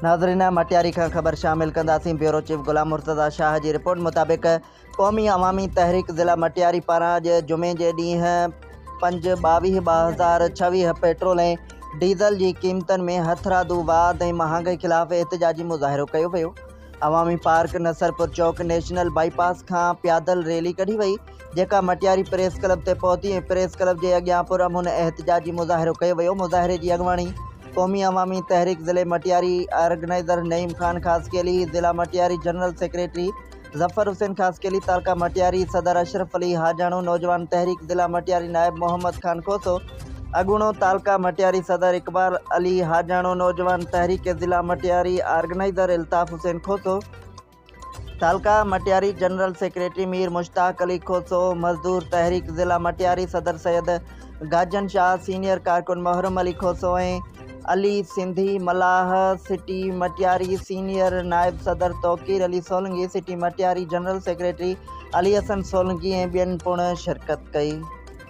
नाज़रीन, मटियारी का खबर शामिल कंदासीं। ब्यूरो चीफ गुलाम मुर्तज़ा शाह की रिपोर्ट मुताबिक क़ौमी अवामी तहरीक ज़िला मटियारी पारां अॼु जुमे जे ॾींहुं 5/22/2026 पेट्रोल ऐं डीज़ल की क़ीमतनि में हथरादू वाद ऐं महांगाई ख़िलाफ़ एहतजाजी मुज़ाहिरो कयो वियो। अवामी पार्क नसरपुर चौक नेशनल बाईपास खां प्यादल रैली कढी वई, जेका मटियारी प्रेस क्लब ते पहुती ऐं प्रेस क्लब के अॻियां पुरअमन एहतजाजी मुज़ाहिरो कयो वियो। मुज़ाहिरे की अॻुवाणी क़ौमी अवामी तहरीक ज़िले मटियारी ऑर्गेनाइज़र नईम खान खासकेली, ज़िला मटियारी जनरल सेक्रेटरी ज़फ़र हुसैन खासकेली, तालका मटियारी सदर अशरफ अली हाजाणो, नौजवान तहरीक ज़िला मटियारी नायब मोहम्मद खान खोसो, अगुणो तालका मटियारी सदर इकबाल अली हाजाणो, नौजवान तहरीक ज़िला मटियारी ऑर्गेनाइज़र इल्ताफ़ हुसैन खोसो, तालका मटियारी जनरल सेक्रेटरी मीर मुश्ताक अली खोसो, मजदूर तहरीक ज़िला मटियारी सदर सैयद गाजन शाह, सीनियर कारकुन मोहरम अली खोसो ऐं अली सिंधी मलाह, सिटी मटियारी सीनियर नायब सदर Tauqeer Ali Solangi, city Matiari general secretary Ali Hassan Solangi ऐं ॿियनि पिणु शिरकत कई।